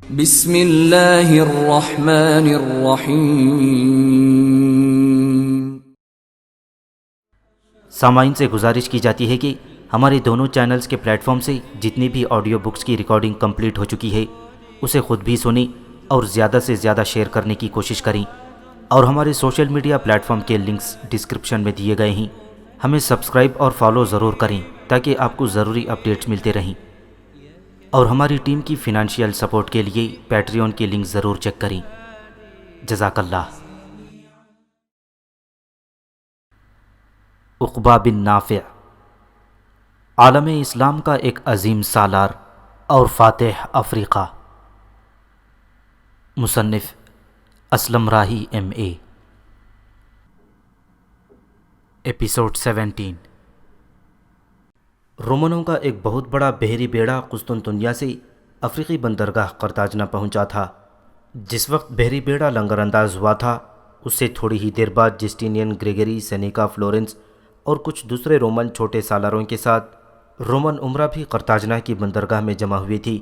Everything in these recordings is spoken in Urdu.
بسم اللہ الرحمن الرحیم۔ سامعین سے گزارش کی جاتی ہے کہ ہمارے دونوں چینلز کے پلیٹ فارم سے جتنی بھی آڈیو بکس کی ریکارڈنگ کمپلیٹ ہو چکی ہے اسے خود بھی سنیں اور زیادہ سے زیادہ شیئر کرنے کی کوشش کریں، اور ہمارے سوشل میڈیا پلیٹ فارم کے لنکس ڈسکرپشن میں دیے گئے ہیں، ہمیں سبسکرائب اور فالو ضرور کریں تاکہ آپ کو ضروری اپڈیٹس ملتے رہیں، اور ہماری ٹیم کی فنانشیل سپورٹ کے لیے پیٹریون کی لنک ضرور چیک کریں۔ جزاک اللہ۔ عقبہ بن نافع عالم اسلام کا ایک عظیم سالار اور فاتح افریقہ۔ مصنف اسلم راہی MA۔ ایپیسوڈ 17۔ رومنوں کا ایک بہت بڑا بحری بیڑا قسطنطنیہ سے افریقی بندرگاہ قرطاجنہ پہنچا تھا۔ جس وقت بحری بیڑا لنگر انداز ہوا تھا اس سے تھوڑی ہی دیر بعد جسٹینین، گریگری، سینیکا، فلورنس اور کچھ دوسرے رومن چھوٹے سالاروں کے ساتھ رومن عمرہ بھی قرطاجنہ کی بندرگاہ میں جمع ہوئی تھی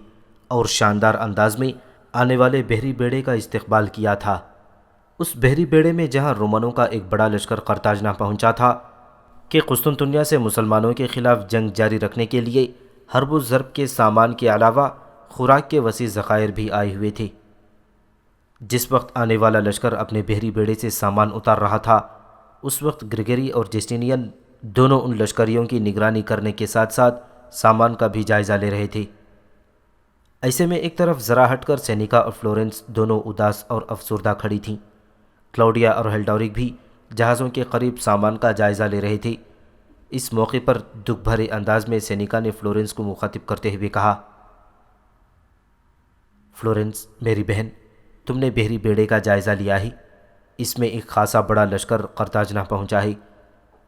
اور شاندار انداز میں آنے والے بحری بیڑے کا استقبال کیا تھا۔ اس بحری بیڑے میں جہاں رومنوں کا ایک بڑا لشکر قرطاجنہ پہنچا تھا کہ قسطنطنیہ سے مسلمانوں کے خلاف جنگ جاری رکھنے کے لیے حرب و ضرب کے سامان کے علاوہ خوراک کے وسیع ذخائر بھی آئے ہوئے تھے۔ جس وقت آنے والا لشکر اپنے بحری بیڑے سے سامان اتار رہا تھا اس وقت گریگری اور جسٹینین دونوں ان لشکریوں کی نگرانی کرنے کے ساتھ ساتھ سامان کا بھی جائزہ لے رہے تھے۔ ایسے میں ایک طرف ذرا ہٹ کر سینیکا اور فلورنس دونوں اداس اور افسردہ کھڑی تھیں۔ کلاؤڈیا اور ہیلڈورک بھی جہازوں کے قریب سامان کا جائزہ لے رہے تھے۔ اس موقع پر دکھ بھرے انداز میں سینیکا نے فلورنس کو مخاطب کرتے ہوئے کہا، فلورنس میری بہن، تم نے بحری بیڑے کا جائزہ لیا ہے؟ اس میں ایک خاصا بڑا لشکر قرطاجنہ پہنچا ہے،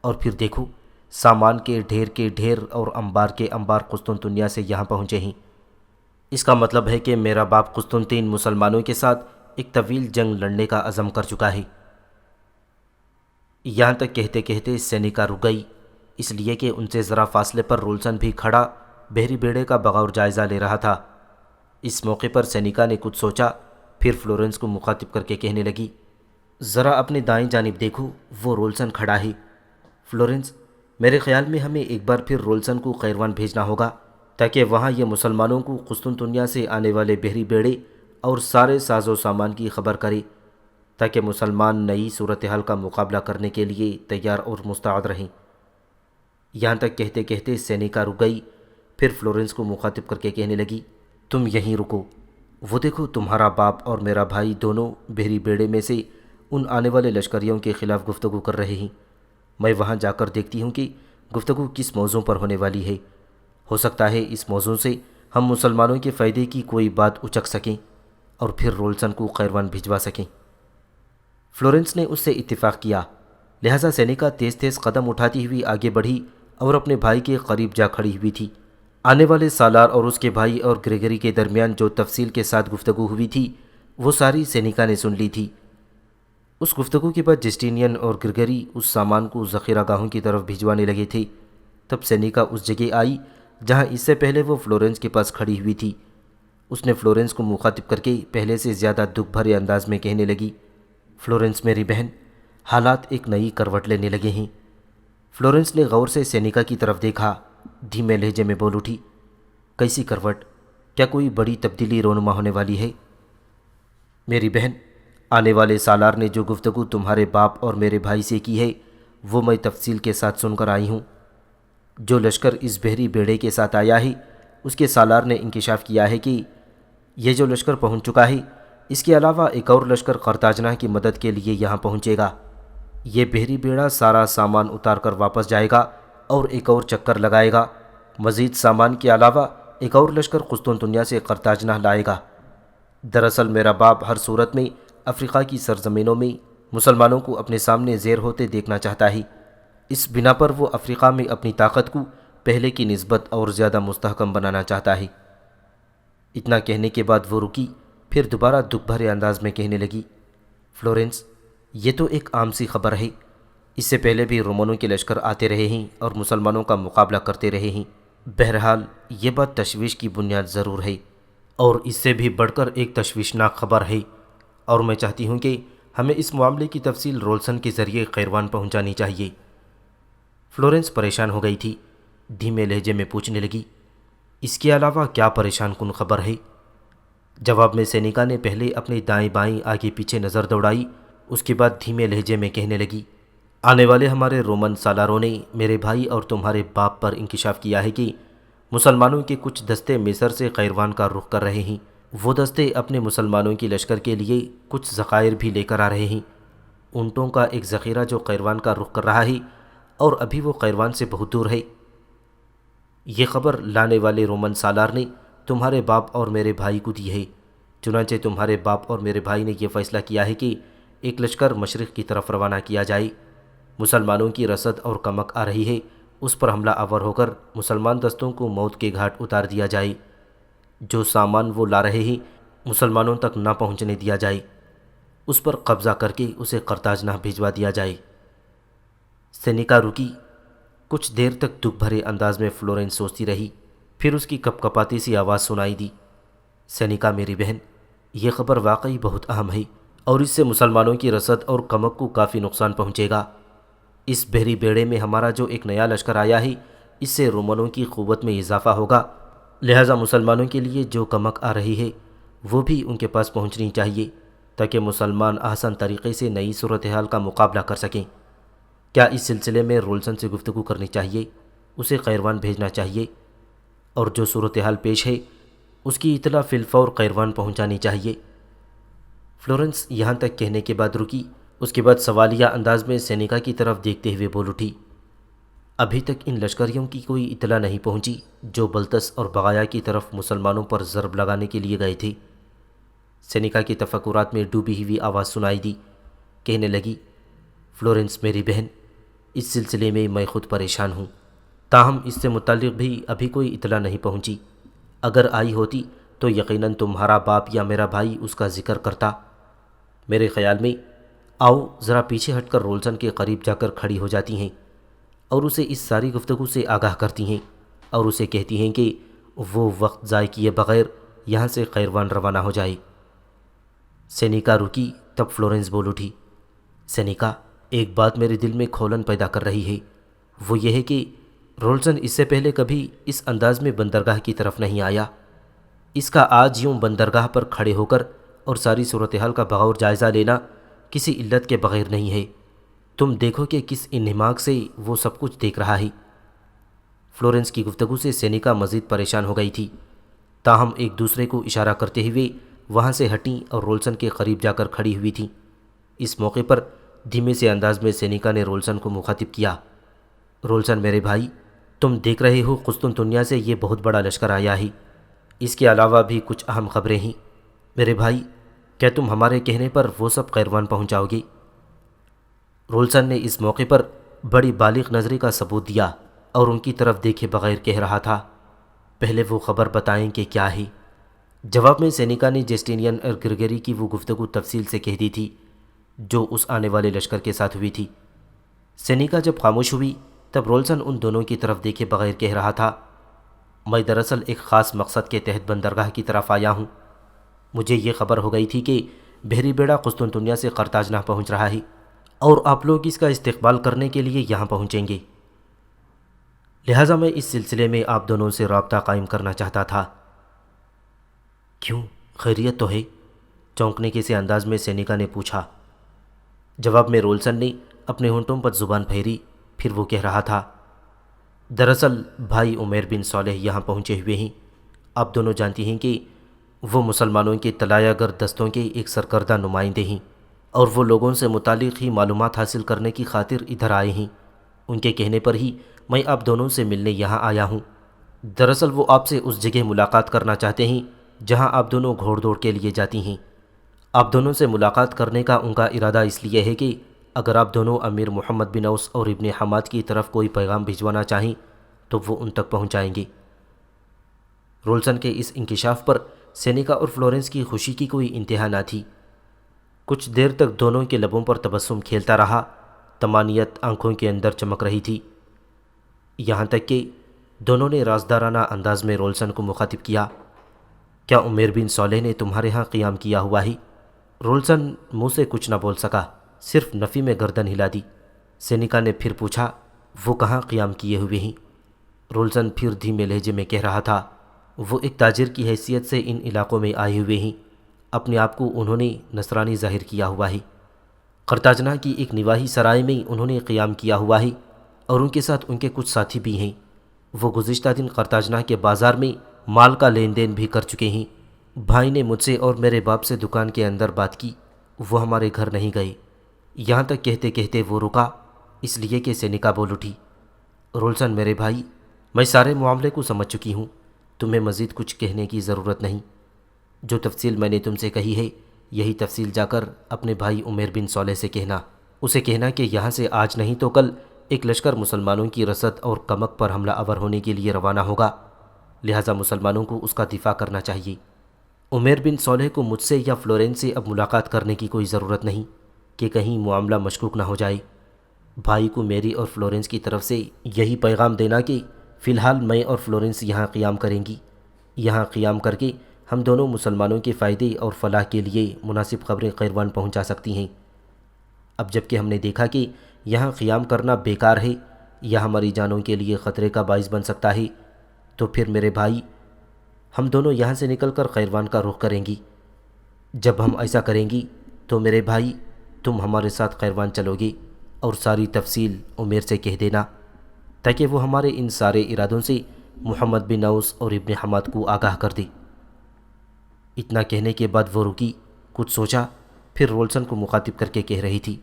اور پھر دیکھو سامان کے ڈھیر اور انبار کے انبار قسطنطنیہ سے یہاں پہنچے ہیں۔ اس کا مطلب ہے کہ میرا باپ قسطنطین مسلمانوں کے ساتھ ایک طویل جنگ لڑنے کا عزم کر چکا ہے۔ یہاں تک کہتے کہتے سینیکا رک گئی، اس لیے کہ ان سے ذرا فاصلے پر رولسن بھی کھڑا بحری بیڑے کا بغور جائزہ لے رہا تھا۔ اس موقع پر سینیکا نے کچھ سوچا، پھر فلورنس کو مخاطب کر کے کہنے لگی، ذرا اپنی دائیں جانب دیکھو، وہ رولسن کھڑا ہے۔ فلورنس، میرے خیال میں ہمیں ایک بار پھر رولسن کو قیروان بھیجنا ہوگا تاکہ وہاں یہ مسلمانوں کو قسطنطنیہ سے آنے والے بحری بیڑے اور سارے ساز و سامان کی خبر کرے، تاکہ مسلمان نئی صورتحال کا مقابلہ کرنے کے لیے تیار اور مستعد رہیں۔ یہاں تک کہتے کہتے سینیکا رک گئی، پھر فلورنس کو مخاطب کر کے کہنے لگی، تم یہیں رکو، وہ دیکھو تمہارا باپ اور میرا بھائی دونوں بحری بیڑے میں سے ان آنے والے لشکریوں کے خلاف گفتگو کر رہے ہیں۔ میں وہاں جا کر دیکھتی ہوں کہ گفتگو کس موضوع پر ہونے والی ہے۔ ہو سکتا ہے اس موضوع سے ہم مسلمانوں کے فائدے کی کوئی بات اچک سکیں اور پھر رولسن کو قیروان بھجوا سکیں۔ فلورنس نے اس سے اتفاق کیا، لہٰذا سینیکا تیز تیز قدم اٹھاتی ہوئی آگے بڑھی اور اپنے بھائی کے قریب جا کھڑی ہوئی تھی۔ آنے والے سالار اور اس کے بھائی اور گریگری کے درمیان جو تفصیل کے ساتھ گفتگو ہوئی تھی وہ ساری سینیکا نے سن لی تھی۔ اس گفتگو کے بعد جسٹینین اور گریگری اس سامان کو ذخیرہ گاہوں کی طرف بھجوانے لگے تھے۔ تب سینیکا اس جگہ آئی جہاں اس سے پہلے وہ فلورنس کے پاس کھڑی ہوئی تھی۔ اس نے فلورنس کو مخاطب کر کے پہلے سے زیادہ دکھ بھرے انداز میں کہنے لگی، فلورنس میری بہن، حالات ایک نئی کروٹ لینے لگے ہیں۔ فلورنس نے غور سے سینیکا کی طرف دیکھا، دھیمے لہجے میں بول اٹھی، کیسی کروٹ؟ کیا کوئی بڑی تبدیلی رونما ہونے والی ہے؟ میری بہن، آنے والے سالار نے جو گفتگو تمہارے باپ اور میرے بھائی سے کی ہے وہ میں تفصیل کے ساتھ سن کر آئی ہوں۔ جو لشکر اس بحری بیڑے کے ساتھ آیا ہے اس کے سالار نے انکشاف کیا ہے کہ یہ جو لشکر پہنچ چکا ہے اس کے علاوہ ایک اور لشکر قرطاجنہ کی مدد کے لیے یہاں پہنچے گا۔ یہ بحری بیڑا سارا سامان اتار کر واپس جائے گا اور ایک اور چکر لگائے گا۔ مزید سامان کے علاوہ ایک اور لشکر قسطنطنیہ سے قرطاجنہ لائے گا۔ دراصل میرا باپ ہر صورت میں افریقہ کی سرزمینوں میں مسلمانوں کو اپنے سامنے زیر ہوتے دیکھنا چاہتا ہے۔ اس بنا پر وہ افریقہ میں اپنی طاقت کو پہلے کی نسبت اور زیادہ مستحکم بنانا چاہتا ہے۔ اتنا کہنے کے بعد وہ رکی، پھر دوبارہ دکھ بھرے انداز میں کہنے لگی، فلورنس، یہ تو ایک عام سی خبر ہے، اس سے پہلے بھی رومنوں کے لشکر آتے رہے ہیں اور مسلمانوں کا مقابلہ کرتے رہے ہیں۔ بہرحال یہ بات تشویش کی بنیاد ضرور ہے۔ اور اس سے بھی بڑھ کر ایک تشویشناک خبر ہے، اور میں چاہتی ہوں کہ ہمیں اس معاملے کی تفصیل رولسن کے ذریعے قیروان پہنچانی چاہیے۔ فلورنس پریشان ہو گئی تھی، دھیمے لہجے میں پوچھنے لگی، اس کے علاوہ کیا پریشان کن خبر ہے؟ جواب میں سینیکا نے پہلے اپنے دائیں بائیں آگے پیچھے نظر دوڑائی، اس کے بعد دھیمے لہجے میں کہنے لگی، آنے والے ہمارے رومن سالاروں نے میرے بھائی اور تمہارے باپ پر انکشاف کیا ہے کہ مسلمانوں کے کچھ دستے مصر سے قیروان کا رخ کر رہے ہیں۔ وہ دستے اپنے مسلمانوں کی لشکر کے لیے کچھ ذخائر بھی لے کر آ رہے ہیں۔ اونٹوں کا ایک ذخیرہ جو قیروان کا رخ کر رہا ہے، اور ابھی وہ قیروان سے بہت دور ہے۔ یہ خبر لانے والے رومن سالار نے تمہارے باپ اور میرے بھائی کو دی ہے۔ چنانچہ تمہارے باپ اور میرے بھائی نے یہ فیصلہ کیا ہے کہ ایک لشکر مشرق کی طرف روانہ کیا جائے۔ مسلمانوں کی رسد اور کمک آ رہی ہے، اس پر حملہ آور ہو کر مسلمان دستوں کو موت کے گھاٹ اتار دیا جائے۔ جو سامان وہ لا رہے ہیں مسلمانوں تک نہ پہنچنے دیا جائے، اس پر قبضہ کر کے اسے قرطاج نہ بھجوا دیا جائے۔ سینیکا رکی، کچھ دیر تک دکھ بھرے انداز میں فلورنس سوچتی رہی، پھر اس کی کپ کپاتی سی آواز سنائی دی، سینیکا میری بہن، یہ خبر واقعی بہت اہم ہے، اور اس سے مسلمانوں کی رسد اور کمک کو کافی نقصان پہنچے گا۔ اس بحری بیڑے میں ہمارا جو ایک نیا لشکر آیا ہے، اس سے رومنوں کی قوت میں اضافہ ہوگا، لہٰذا مسلمانوں کے لیے جو کمک آ رہی ہے وہ بھی ان کے پاس پہنچنی چاہیے، تاکہ مسلمان آسان طریقے سے نئی صورتحال کا مقابلہ کر سکیں۔ کیا اس سلسلے میں رولسن سے گفتگو کرنی چاہیے، اسے قیروان بھیجنا چاہیے، اور جو صورتحال پیش ہے اس کی اطلاع فی الفور قیروان پہنچانی چاہیے؟ فلورنس یہاں تک کہنے کے بعد رکی، اس کے بعد سوالیہ انداز میں سینیکا کی طرف دیکھتے ہوئے بول اٹھی، ابھی تک ان لشکریوں کی کوئی اطلاع نہیں پہنچی جو بلتس اور بغایا کی طرف مسلمانوں پر ضرب لگانے کے لیے گئے تھے۔ سینیکا کی تفکرات میں ڈوبی ہوئی آواز سنائی دی، کہنے لگی، فلورنس میری بہن، اس سلسلے میں خود پریشان ہوں، تاہم اس سے متعلق بھی ابھی کوئی اطلاع نہیں پہنچی۔ اگر آئی ہوتی تو یقیناً تمہارا باپ یا میرا بھائی اس کا ذکر کرتا۔ میرے خیال میں آؤ ذرا پیچھے ہٹ کر رولسن کے قریب جا کر کھڑی ہو جاتی ہیں اور اسے اس ساری گفتگو سے آگاہ کرتی ہیں، اور اسے کہتی ہیں کہ وہ وقت ضائع کیے بغیر یہاں سے قیروان روانہ ہو جائے۔ سینیکا رکی، تب فلورنس بول اٹھی، سینیکا، ایک بات میرے دل میں کھولن پیدا کر رہی ہے، وہ یہ ہے کہ رولسن اس سے پہلے کبھی اس انداز میں بندرگاہ کی طرف نہیں آیا۔ اس کا آج یوں بندرگاہ پر کھڑے ہو کر اور ساری صورتحال کا بغور جائزہ لینا کسی علت کے بغیر نہیں ہے۔ تم دیکھو کہ کس انہماک سے وہ سب کچھ دیکھ رہا ہے۔ فلورنس کی گفتگو سے سینیکا مزید پریشان ہو گئی تھی، تاہم ایک دوسرے کو اشارہ کرتے ہوئے وہاں سے ہٹیں اور رولسن کے قریب جا کر کھڑی ہوئی تھیں۔ اس موقع پر دھیمے سے انداز میں سینیکا نے رولسن کو مخاطب کیا، رولسن میرے بھائی، تم دیکھ رہے ہو قسطنطنیہ سے یہ بہت بڑا لشکر آیا ہے، اس کے علاوہ بھی کچھ اہم خبریں ہیں۔ میرے بھائی، کیا تم ہمارے کہنے پر وہ سب قیروان پہنچاؤ گے؟ رولسن نے اس موقع پر بڑی بالغ نظری کا ثبوت دیا اور ان کی طرف دیکھے بغیر کہہ رہا تھا، پہلے وہ خبر بتائیں کہ کیا ہے۔ جواب میں سینیکا نے جسٹینین اور گریگری کی وہ گفتگو تفصیل سے کہہ دی تھی جو اس آنے والے لشکر کے ساتھ ہوئی تھی۔ سینیکا جب خاموش ہوئی تب رولسن ان دونوں کی طرف دیکھے بغیر کہہ رہا تھا، میں دراصل ایک خاص مقصد کے تحت بندرگاہ کی طرف آیا ہوں۔ مجھے یہ خبر ہو گئی تھی کہ بحری بیڑا قسطنطنیہ سے قرطاجنہ پہنچ رہا ہے، اور آپ لوگ اس کا استقبال کرنے کے لیے یہاں پہنچیں گے، لہٰذا میں اس سلسلے میں آپ دونوں سے رابطہ قائم کرنا چاہتا تھا۔ کیوں، خیریت تو ہے؟ چونکنے کے سے انداز میں سینیکا نے پوچھا۔ جواب میں رولسن نے اپنے ہونٹوں پر زبان پھیری، پھر وہ کہہ رہا تھا، دراصل بھائی عمیر بن صالح یہاں پہنچے ہوئے ہیں۔ آپ دونوں جانتی ہیں کہ وہ مسلمانوں کے طلایہ گر دستوں کے ایک سرکردہ نمائندے ہیں، اور وہ لوگوں سے متعلق ہی معلومات حاصل کرنے کی خاطر ادھر آئے ہیں۔ ان کے کہنے پر ہی میں آپ دونوں سے ملنے یہاں آیا ہوں۔ دراصل وہ آپ سے اس جگہ ملاقات کرنا چاہتے ہیں جہاں آپ دونوں گھوڑ دوڑ کے لیے جاتی ہیں۔ آپ دونوں سے ملاقات کرنے کا ان کا ارادہ اس لیے ہے کہ اگر آپ دونوں امیر محمد بن اوس اور ابن حماد کی طرف کوئی پیغام بھجوانا چاہیں تو وہ ان تک پہنچائیں گے۔ رولسن کے اس انکشاف پر سینیکا اور فلورنس کی خوشی کی کوئی انتہا نہ تھی۔ کچھ دیر تک دونوں کے لبوں پر تبسم کھیلتا رہا، طمانینت آنکھوں کے اندر چمک رہی تھی، یہاں تک کہ دونوں نے رازدارانہ انداز میں رولسن کو مخاطب کیا، کیا عمیر بن صالح نے تمہارے ہاں قیام کیا ہوا ہی؟ رولسن منہ سے کچھ نہ بول سکا، صرف نفی میں گردن ہلا دی۔ سینیکا نے پھر پوچھا، وہ کہاں قیام کیے ہوئے ہیں؟ رولسن پھر دھیمے لہجے میں کہہ رہا تھا، وہ ایک تاجر کی حیثیت سے ان علاقوں میں آئے ہوئے ہیں، اپنے آپ کو انہوں نے نصرانی ظاہر کیا ہوا ہے۔ قرطاجنہ کی ایک نواحی سرائے میں انہوں نے قیام کیا ہوا ہے اور ان کے ساتھ ان کے کچھ ساتھی بھی ہیں۔ وہ گزشتہ دن قرطاجنہ کے بازار میں مال کا لین دین بھی کر چکے ہیں۔ بھائی نے مجھ سے اور میرے باپ سے دکان کے اندر بات کی، وہ ہمارے گھر نہیں گئے۔ یہاں تک کہتے کہتے وہ رکا، اس لیے کہ سینیکا بول اٹھی، رولسن میرے بھائی، میں سارے معاملے کو سمجھ چکی ہوں، تمہیں مزید کچھ کہنے کی ضرورت نہیں۔ جو تفصیل میں نے تم سے کہی ہے، یہی تفصیل جا کر اپنے بھائی عمیر بن صالح سے کہنا۔ اسے کہنا کہ یہاں سے آج نہیں تو کل ایک لشکر مسلمانوں کی رسد اور کمک پر حملہ آور ہونے کے لیے روانہ ہوگا، لہٰذا مسلمانوں کو اس کا دفاع کرنا چاہیے۔ عمیر بن صالح کو مجھ سے یا فلورنس سے اب ملاقات کرنے کی کوئی ضرورت نہیں کہ کہیں معاملہ مشکوک نہ ہو جائے۔ بھائی کو میری اور فلورنس کی طرف سے یہی پیغام دینا کہ فی الحال میں اور فلورنس یہاں قیام کریں گی۔ یہاں قیام کر کے ہم دونوں مسلمانوں کے فائدے اور فلاح کے لیے مناسب خبریں قیروان پہنچا سکتی ہیں۔ اب جب کہ ہم نے دیکھا کہ یہاں قیام کرنا بیکار ہے یا ہماری جانوں کے لیے خطرے کا باعث بن سکتا ہے، تو پھر میرے بھائی، ہم دونوں یہاں سے نکل کر قیروان کا رخ کریں گی۔ جب ہم ایسا کریں گی تو میرے بھائی، تم ہمارے ساتھ قیروان چلو گے اور ساری تفصیل عمیر سے کہہ دینا، تاکہ وہ ہمارے ان سارے ارادوں سے محمد بن اوس اور ابن حماد کو آگاہ کر دے۔ اتنا کہنے کے بعد وہ رکی، کچھ سوچا، پھر رولسن کو مخاطب کر کے کہہ رہی تھی،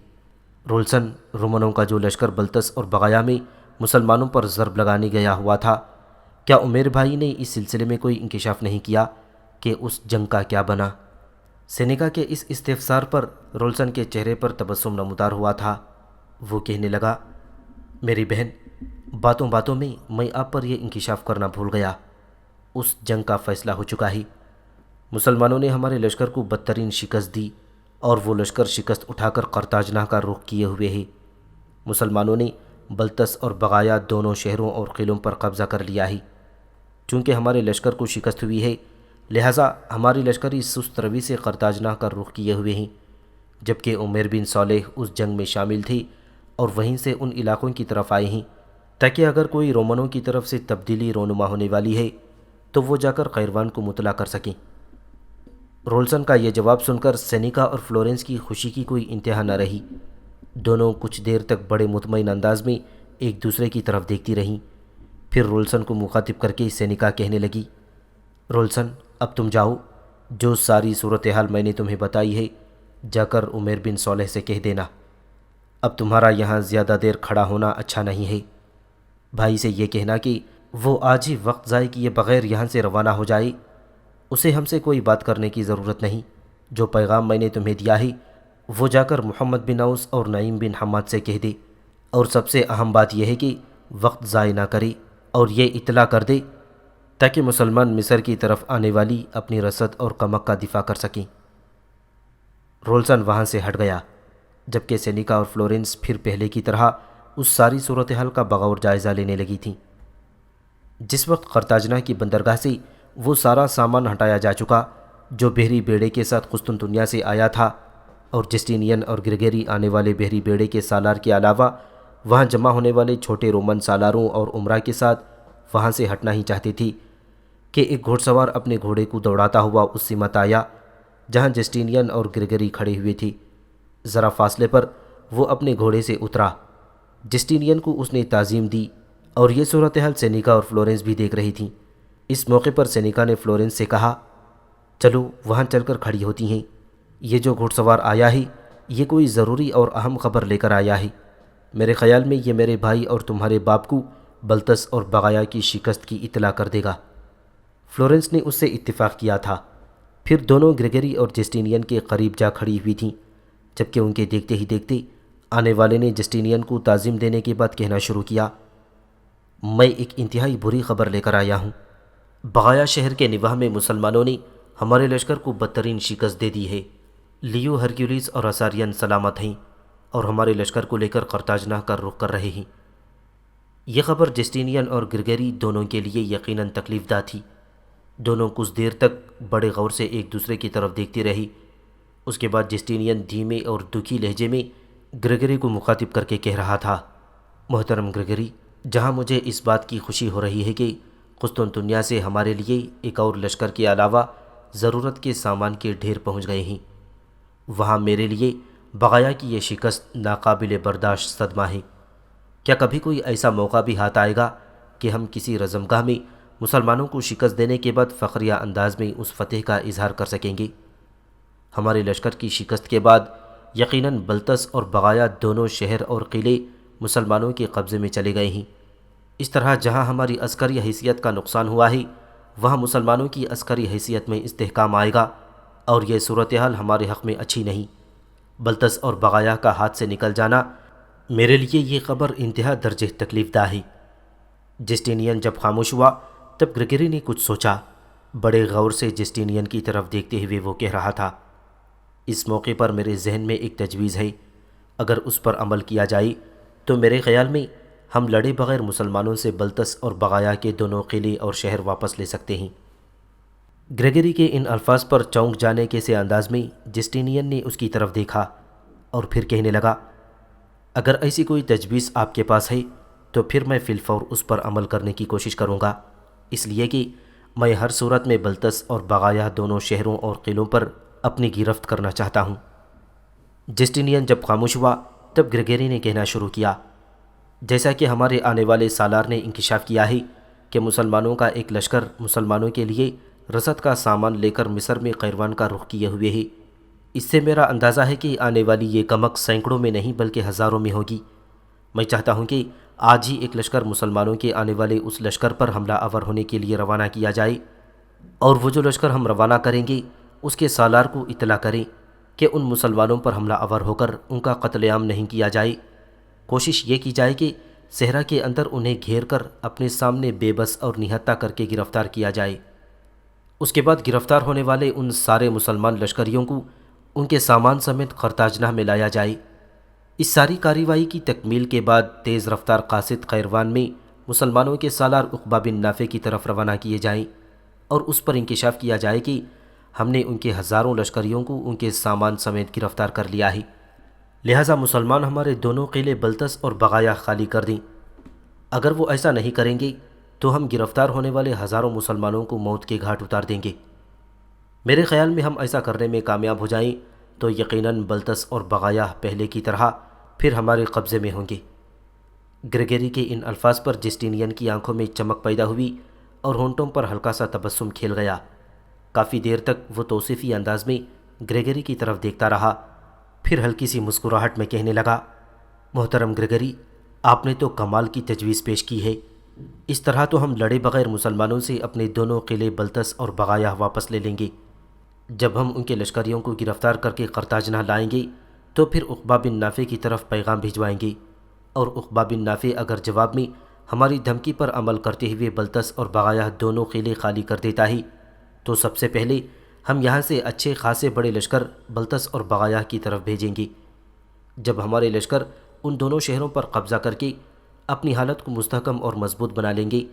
رولسن، رومنوں کا جو لشکر بلتس اور بغایا میں مسلمانوں پر ضرب لگانے گیا ہوا تھا، کیا عمیر بھائی نے اس سلسلے میں کوئی انکشاف نہیں کیا کہ اس جنگ کا کیا بنا؟ سینیکا کے اس استفسار پر رولسن کے چہرے پر تبسم نمودار ہوا تھا۔ وہ کہنے لگا، میری بہن، باتوں باتوں میں آپ پر یہ انکشاف کرنا بھول گیا، اس جنگ کا فیصلہ ہو چکا ہے۔ مسلمانوں نے ہمارے لشکر کو بدترین شکست دی اور وہ لشکر شکست اٹھا کر قرطاجنہ کا رخ کیے ہوئے ہے۔ مسلمانوں نے بلتس اور بغایا دونوں شہروں اور قلعوں پر قبضہ کر لیا ہے۔ چونکہ ہمارے لشکر کو شکست ہوئی ہے، لہٰذا ہماری لشکری سست روی سے قرطاجنہ کا رخ کیے ہوئے ہیں، جبکہ عمیر بن صالح اس جنگ میں شامل تھے اور وہیں سے ان علاقوں کی طرف آئے ہیں، تاکہ اگر کوئی رومنوں کی طرف سے تبدیلی رونما ہونے والی ہے تو وہ جا کر قیروان کو مطلع کر سکیں۔ رولسن کا یہ جواب سن کر سینیکا اور فلورنس کی خوشی کی کوئی انتہا نہ رہی۔ دونوں کچھ دیر تک بڑے مطمئن انداز میں ایک دوسرے کی طرف دیکھتی رہیں۔ پھر رولسن کو مخاطب کر کے سینیکا کہنے لگی، رولسن، اب تم جاؤ، جو ساری صورتحال میں نے تمہیں بتائی ہے جا کر عمیر بن صالح سے کہہ دینا۔ اب تمہارا یہاں زیادہ دیر کھڑا ہونا اچھا نہیں ہے۔ بھائی سے یہ کہنا کہ وہ آج ہی وقت ضائع کیے بغیر یہاں سے روانہ ہو جائے، اسے ہم سے کوئی بات کرنے کی ضرورت نہیں۔ جو پیغام میں نے تمہیں دیا ہے وہ جا کر محمد بن اوس اور نعیم بن حماد سے کہہ دے، اور سب سے اہم بات یہ ہے کہ وقت ضائع نہ کرے اور یہ اطلاع کر دے تاکہ مسلمان مصر کی طرف آنے والی اپنی رسد اور کمک کا دفاع کر سکیں۔ رولسن وہاں سے ہٹ گیا، جبکہ سینیکا اور فلورنس پھر پہلے کی طرح اس ساری صورتحال کا بغور جائزہ لینے لگی تھیں۔ جس وقت قرطاجنہ کی بندرگاہ سے وہ سارا سامان ہٹایا جا چکا جو بحری بیڑے کے ساتھ قسطنطنیہ سے آیا تھا، اور جسٹینین اور گریگری آنے والے بحری بیڑے کے سالار کے علاوہ وہاں جمع ہونے والے چھوٹے رومن سالاروں اور عمرہ کے ساتھ وہاں سے ہٹنا ہی چاہتی تھی کہ ایک گھوڑ سوار اپنے گھوڑے کو دوڑاتا ہوا اس سمت آیا جہاں جسٹینین اور گریگری کھڑے ہوئے تھے۔ ذرا فاصلے پر وہ اپنے گھوڑے سے اترا۔ جسٹینین کو اس نے تعظیم دی اور یہ صورتحال سینیکا اور فلورنس بھی دیکھ رہی تھیں۔ اس موقع پر سینیکا نے فلورنس سے کہا، چلو وہاں چل کر کھڑی ہوتی ہیں، یہ جو گھوڑ سوار آیا ہے یہ کوئی ضروری اور اہم خبر لے کر آیا ہے۔ میرے خیال میں یہ میرے بھائی اور تمہارے باپ کو بلتس اور بغایا کی شکست کی اطلاع کر دے گا۔ فلورنس نے اس سے اتفاق کیا تھا۔ پھر دونوں گریگری اور جسٹینین کے قریب جا کھڑی ہوئی تھیں، جبکہ ان کے دیکھتے ہی دیکھتے آنے والے نے جسٹینین کو تعظیم دینے کے بعد کہنا شروع کیا، میں ایک انتہائی بری خبر لے کر آیا ہوں۔ بغایا شہر کے نواح میں مسلمانوں نے ہمارے لشکر کو بدترین شکست دے دی ہے۔ لیو، ہرکیولیس اور اسارین سلامت ہیں اور ہمارے لشکر کو لے کر قرطاجنہ کا رخ کر رہے ہیں۔ یہ خبر جسٹینین اور گریگری دونوں کے لیے یقیناً تکلیف دہ تھی۔ دونوں کچھ دیر تک بڑے غور سے ایک دوسرے کی طرف دیکھتی رہی۔ اس کے بعد جسٹینین دھیمے اور دکھی لہجے میں گریگری کو مخاطب کر کے کہہ رہا تھا، محترم گریگری، جہاں مجھے اس بات کی خوشی ہو رہی ہے کہ قسطنطنیہ سے ہمارے لیے ایک اور لشکر کے علاوہ ضرورت کے سامان کے ڈھیر پہنچ گئے ہیں، وہاں میرے لیے بغایا کی یہ شکست ناقابل برداشت صدمہ ہے۔ کیا کبھی کوئی ایسا موقع بھی ہاتھ آئے گا کہ ہم کسی رزمگاہ میں مسلمانوں کو شکست دینے کے بعد فخریہ انداز میں اس فتح کا اظہار کر سکیں گے؟ ہمارے لشکر کی شکست کے بعد یقیناً بلطس اور بغایا دونوں شہر اور قلعے مسلمانوں کے قبضے میں چلے گئے ہیں۔ اس طرح جہاں ہماری عسکری حیثیت کا نقصان ہوا ہے، وہاں مسلمانوں کی عسکری حیثیت میں استحکام آئے گا، اور یہ صورتحال ہمارے حق میں اچھی نہیں۔ بلطس اور بغایا کا ہاتھ سے نکل جانا میرے لیے یہ خبر انتہا درجہ تکلیف دہ ہے۔ جسٹینین جب خاموش ہوا تب گریگری نے کچھ سوچا۔ بڑے غور سے جسٹینین کی طرف دیکھتے ہوئے وہ کہہ رہا تھا، اس موقع پر میرے ذہن میں ایک تجویز ہے، اگر اس پر عمل کیا جائے تو میرے خیال میں ہم لڑے بغیر مسلمانوں سے بلطس اور بغایا کے دونوں قلعے اور شہر واپس لے سکتے ہیں۔ گریگری کے ان الفاظ پر چونک جانے کے سے انداز میں جسٹینین نے اس کی طرف دیکھا اور پھر کہنے لگا، اگر ایسی کوئی تجویز آپ کے پاس ہے تو پھر میں فی الفور اس پر عمل کرنے کی کوشش کروں گا، اس لیے کہ میں ہر صورت میں بلطس اور بغایا دونوں شہروں اور قلعوں پر اپنی گرفت کرنا چاہتا ہوں۔ جسٹینین جب خاموش ہوا تب گریگری نے کہنا شروع کیا، جیسا کہ ہمارے آنے والے سالار نے انکشاف کیا ہے کہ مسلمانوں کا ایک لشکر مسلمانوں کے لیے رسد کا سامان لے کر مصر میں قیروان کا رخ کیے ہوئے ہے، اس سے میرا اندازہ ہے کہ آنے والی یہ کمک سینکڑوں میں نہیں بلکہ ہزاروں میں ہوگی۔ میں چاہتا ہوں کہ آج ہی ایک لشکر مسلمانوں کے آنے والے اس لشکر پر حملہ آور ہونے کے لیے روانہ کیا جائے، اور وہ جو لشکر ہم روانہ کریں گے اس کے سالار کو اطلاع کریں کہ ان مسلمانوں پر حملہ آور ہو کر ان کا قتل عام نہیں کیا جائے۔ کوشش یہ کی جائے کہ صحرا کے اندر انہیں گھیر کر اپنے سامنے بے بس اور نہتہ کر کے گرفتار کیا جائے۔ اس کے بعد گرفتار ہونے والے ان سارے مسلمان لشکریوں کو ان کے سامان سمیت قرطاجنہ میں لایا جائے۔ اس ساری کارروائی کی تکمیل کے بعد تیز رفتار قاصد قیروان میں مسلمانوں کے سالار عقبہ بن نافع کی طرف روانہ کیے جائیں، اور اس پر انکشاف کیا جائے کہ ہم نے ان کے ہزاروں لشکریوں کو ان کے سامان سمیت گرفتار کر لیا ہے، لہٰذا مسلمان ہمارے دونوں قلعے بلطس اور بغایا خالی کر دیں۔ اگر وہ ایسا نہیں کریں گے تو ہم گرفتار ہونے والے ہزاروں مسلمانوں کو موت کے گھاٹ اتار دیں گے۔ میرے خیال میں ہم ایسا کرنے میں کامیاب ہو جائیں تو یقیناً بلطس اور بغایا پہلے کی طرح پھر ہمارے قبضے میں ہوں گے۔ گریگری کے ان الفاظ پر جسٹینین کی آنکھوں میں چمک پیدا ہوئی اور ہونٹوں پر ہلکا سا تبسم کھیل گیا۔ کافی دیر تک وہ توصیفی انداز میں گریگری کی طرف دیکھتا رہا، پھر ہلکی سی مسکراہٹ میں کہنے لگا، محترم گریگری، آپ نے تو کمال کی تجویز پیش کی ہے۔ اس طرح تو ہم لڑے بغیر مسلمانوں سے اپنے دونوں قلعے بلطس اور بغایا واپس لے لیں گے۔ جب ہم ان کے لشکریوں کو گرفتار کر کے قرطاجنہ لائیں گے تو پھر عقبہ بن نافع کی طرف پیغام بھجوائیں گے، اور عقبہ بن نافع اگر جواب میں ہماری دھمکی پر عمل کرتے ہوئے بلطس اور بغایا دونوں قلعے خالی کر دیتا ہے تو سب سے پہلے ہم یہاں سے اچھے خاصے بڑے لشکر بلطس اور بغایا کی طرف بھیجیں گے۔ جب ہمارے لشکر ان دونوں شہروں پر قبضہ کر کے اپنی حالت کو مستحکم اور مضبوط بنا لیں گے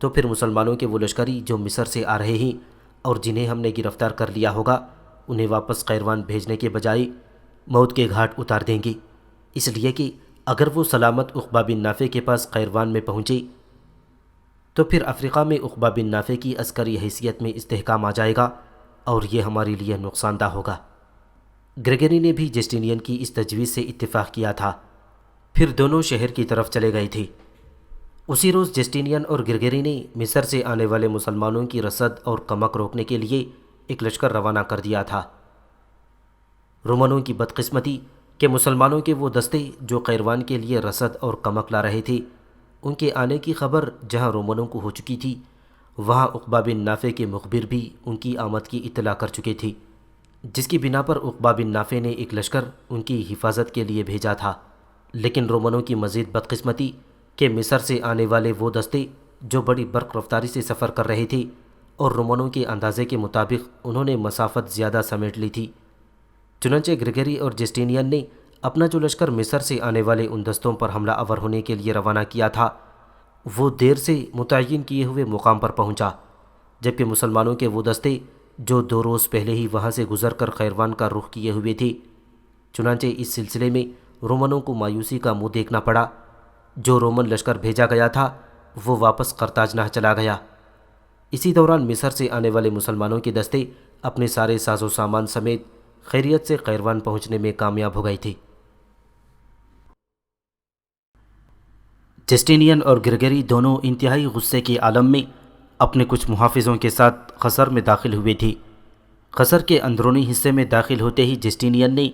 تو پھر مسلمانوں کے وہ لشکری جو مصر سے آ رہے ہیں اور جنہیں ہم نے گرفتار کر لیا ہوگا، انہیں واپس قیروان بھیجنے کے بجائے موت کے گھاٹ اتار دیں گے، اس لیے کہ اگر وہ سلامت عقبہ بن نافع کے پاس قیروان میں پہنچے تو پھر افریقہ میں عقبہ بن نافع کی عسکری حیثیت میں استحکام آ جائے گا، اور یہ ہمارے لیے نقصان دہ ہوگا۔ گریگری نے بھی جسٹینین کی اس تجویز سے اتفاق کیا تھا، پھر دونوں شہر کی طرف چلے گئے تھے۔ اسی روز جسٹینین اور گریگری نے مصر سے آنے والے مسلمانوں کی رسد اور کمک روکنے کے لیے ایک لشکر روانہ کر دیا تھا۔ رومنوں کی بدقسمتی کہ مسلمانوں کے وہ دستے جو قیروان کے لیے رسد اور کمک لا رہے تھے، ان کے آنے کی خبر جہاں رومنوں کو ہو چکی تھی، وہاں عقبہ بن نافع کے مخبر بھی ان کی آمد کی اطلاع کر چکے تھے، جس کی بنا پر عقبہ بن نافع نے ایک لشکر ان کی حفاظت کے لیے بھیجا تھا۔ لیکن رومنوں کی مزید بدقسمتی کہ مصر سے آنے والے وہ دستے جو بڑی برق رفتاری سے سفر کر رہے تھے، اور رومنوں کے اندازے کے مطابق انہوں نے مسافت زیادہ سمیٹ لی تھی، چنانچہ گریگری اور جسٹینین نے اپنا جو لشکر مصر سے آنے والے ان دستوں پر حملہ آور ہونے کے لیے روانہ کیا تھا، وہ دیر سے متعین کیے ہوئے مقام پر پہنچا، جبکہ مسلمانوں کے وہ دستے جو 2 روز پہلے ہی وہاں سے گزر کر خیروان کا رخ کیے ہوئے تھے۔ چنانچہ اس سلسلے میں رومنوں کو مایوسی کا منہ دیکھنا پڑا۔ جو رومن لشکر بھیجا گیا تھا وہ واپس قرطاجنہ چلا گیا۔ اسی دوران مصر سے آنے والے مسلمانوں کے دستے اپنے سارے ساز و سامان سمیت خیریت سے قیروان پہنچنے میں کامیاب ہو گئے تھے۔ جسٹینین اور گریگری دونوں انتہائی غصے کے عالم میں اپنے کچھ محافظوں کے ساتھ قصر میں داخل ہوئے تھے۔ قصر کے اندرونی حصے میں داخل ہوتے ہی جسٹینین نے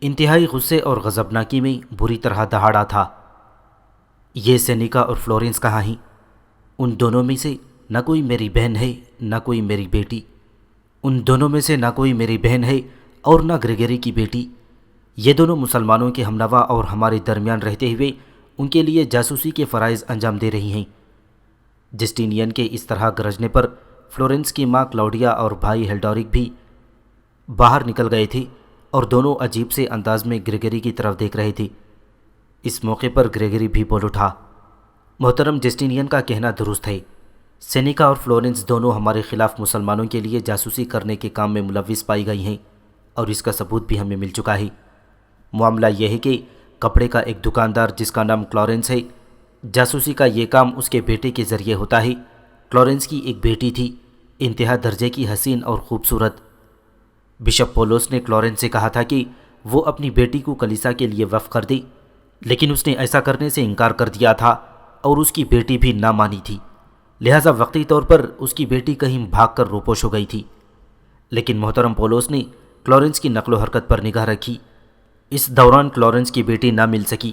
انتہائی غصے اور غضبناکی میں بری طرح دہاڑا تھا۔ یہ سینیکا اور فلورنس کہاں ہیں؟ ان دونوں میں سے نہ کوئی میری بہن ہے نہ کوئی میری بیٹی، ان دونوں میں سے نہ کوئی میری بہن ہے اور نہ گریگری کی بیٹی۔ یہ دونوں مسلمانوں کے ہمنوا اور ہمارے درمیان رہتے ہوئے ان کے لیے جاسوسی کے فرائض انجام دے رہی ہیں۔ جسٹینین کے اس طرح گرجنے پر فلورنس کی ماں کلاوڈیا اور بھائی ہیلڈورک بھی باہر نکل گئے تھے اور دونوں عجیب سے انداز میں گریگری کی طرف دیکھ رہے تھے۔ اس موقع پر گریگری بھی بول اٹھا، محترم جسٹینین کا کہنا درست ہے، سینیکا اور فلورنس دونوں ہمارے خلاف مسلمانوں کے لیے جاسوسی کرنے کے کام میں ملوث پائی گئی ہیں اور اس کا ثبوت بھی ہمیں مل چکا ہے۔ معاملہ یہ ہے کہ کپڑے کا ایک دکاندار جس کا نام کلورنس ہے، جاسوسی کا یہ کام اس کے بیٹے کے ذریعے ہوتا ہے۔ کلورنس کی ایک بیٹی تھی، انتہا درجے کی حسین اور خوبصورت۔ بشپ پولوس نے کلورنس سے کہا تھا کہ وہ اپنی بیٹی کو کلیسا کے لیے وقف کر دے، لیکن اس نے ایسا کرنے سے انکار کر دیا تھا اور اس کی بیٹی بھی نہ مانی تھی، لہٰذا وقتی طور پر اس کی بیٹی کہیں بھاگ کر روپوش ہو گئی تھی۔ لیکن محترم پولوس نے کلورنس کی نقل و حرکت پر نگاہ رکھی۔ اس دوران کلورنس کی بیٹی نہ مل سکی،